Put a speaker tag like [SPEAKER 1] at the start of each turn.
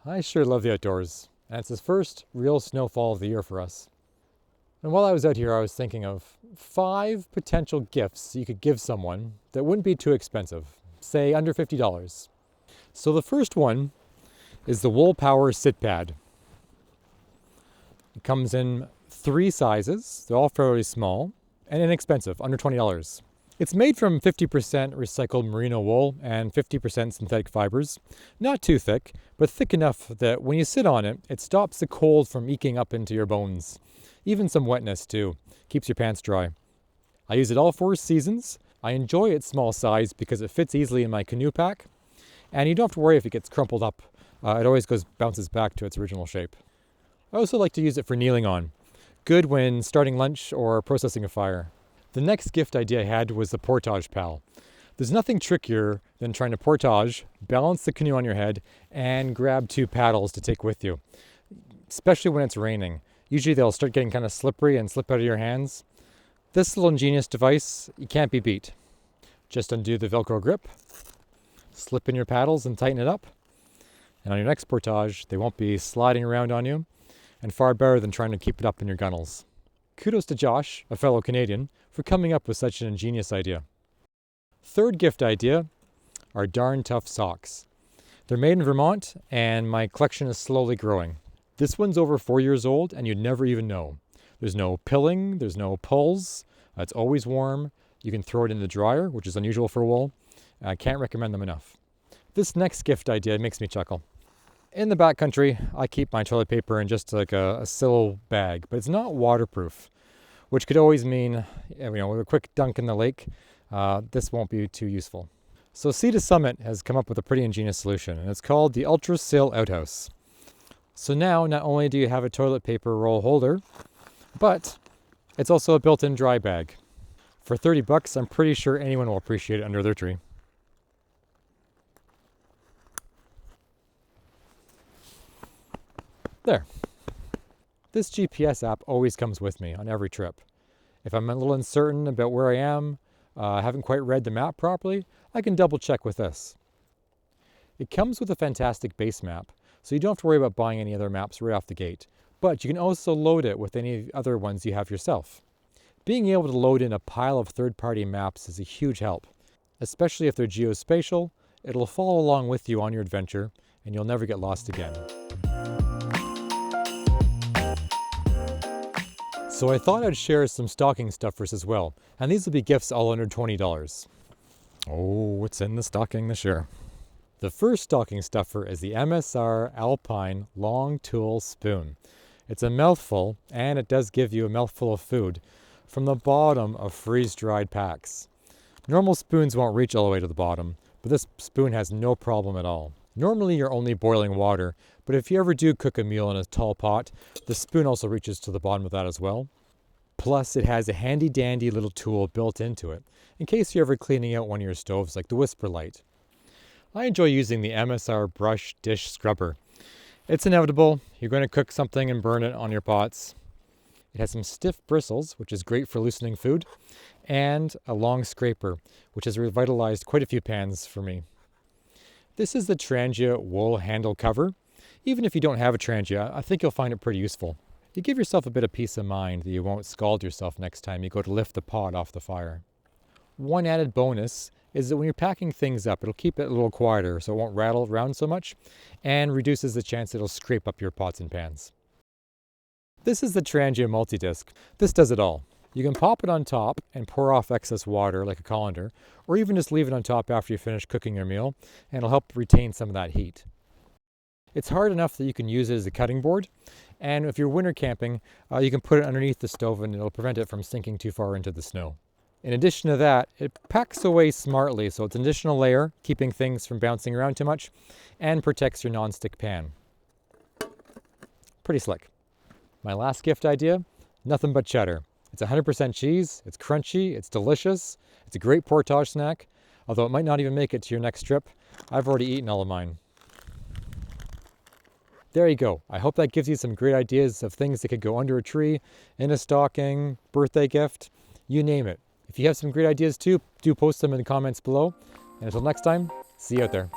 [SPEAKER 1] I sure love the outdoors, and it's the first real snowfall of the year for us. And while I was out here, I was thinking of 5 potential gifts you could give someone that wouldn't be too expensive, say under $50. So the first one is the Wool Power Sit Pad. It comes in 3 sizes, they're all fairly small, and inexpensive, under $20. It's made from 50% recycled merino wool and 50% synthetic fibers. Not too thick, but thick enough that when you sit on it, it stops the cold from eking up into your bones. Even some wetness too. Keeps your pants dry. I use it all 4 seasons. I enjoy its small size because it fits easily in my canoe pack. And you don't have to worry if it gets crumpled up. It always bounces back to its original shape. I also like to use it for kneeling on. Good when starting lunch or processing a fire. The next gift idea I had was the Portage Pal. There's nothing trickier than trying to portage, balance the canoe on your head, and grab 2 paddles to take with you, especially when it's raining. Usually they'll start getting kind of slippery and slip out of your hands. This little ingenious device, you can't be beat. Just undo the Velcro grip, slip in your paddles and tighten it up, and on your next portage, they won't be sliding around on you, and far better than trying to keep it up in your gunnels. Kudos to Josh, a fellow Canadian, for coming up with such an ingenious idea. Third gift idea are darn tough socks. They're made in Vermont, and my collection is slowly growing. This one's over 4 years old, and you'd never even know. There's no pilling, there's no pulls, it's always warm. You can throw it in the dryer, which is unusual for wool. I can't recommend them enough. This next gift idea makes me chuckle. In the backcountry, I keep my toilet paper in just like a silk bag, but it's not waterproof, which could always mean, with a quick dunk in the lake, this won't be too useful. So Sea to Summit has come up with a pretty ingenious solution, and it's called the Ultra Sail Outhouse. So now, not only do you have a toilet paper roll holder, but it's also a built-in dry bag. For $30, I'm pretty sure anyone will appreciate it under their tree. There. This GPS app always comes with me on every trip. If I'm a little uncertain about where I am, haven't quite read the map properly, I can double check with this. It comes with a fantastic base map, so you don't have to worry about buying any other maps right off the gate. But you can also load it with any other ones you have yourself. Being able to load in a pile of third-party maps is a huge help. Especially if they're geospatial, it'll follow along with you on your adventure, and you'll never get lost again. So I thought I'd share some stocking stuffers as well, and these will be gifts all under $20. Oh, what's in the stocking this year? The first stocking stuffer is the MSR Alpine Long Tool Spoon. It's a mouthful, and it does give you a mouthful of food from the bottom of freeze-dried packs. Normal spoons won't reach all the way to the bottom, but this spoon has no problem at all. Normally you're only boiling water, but if you ever do cook a meal in a tall pot, the spoon also reaches to the bottom of that as well. Plus it has a handy dandy little tool built into it, in case you're ever cleaning out one of your stoves like the Whisper Light. I enjoy using the MSR Brush Dish Scrubber. It's inevitable, you're going to cook something and burn it on your pots. It has some stiff bristles, which is great for loosening food, and a long scraper, which has revitalized quite a few pans for me. This is the Trangia wool handle cover. Even if you don't have a Trangia, I think you'll find it pretty useful. You give yourself a bit of peace of mind that you won't scald yourself next time you go to lift the pot off the fire. One added bonus is that when you're packing things up, it'll keep it a little quieter so it won't rattle around so much and reduces the chance it'll scrape up your pots and pans. This is the Trangia multi-disc. This does it all. You can pop it on top and pour off excess water like a colander, or even just leave it on top after you finish cooking your meal, and it'll help retain some of that heat. It's hard enough that you can use it as a cutting board, and if you're winter camping, you can put it underneath the stove and it'll prevent it from sinking too far into the snow. In addition to that, it packs away smartly, so it's an additional layer, keeping things from bouncing around too much, and protects your non-stick pan. Pretty slick. My last gift idea, nothing but cheddar. It's 100% cheese, it's crunchy, it's delicious, it's a great portage snack, although it might not even make it to your next trip. I've already eaten all of mine. There you go. I hope that gives you some great ideas of things that could go under a tree, in a stocking, birthday gift, you name it. If you have some great ideas too, do post them in the comments below. And until next time, see you out there.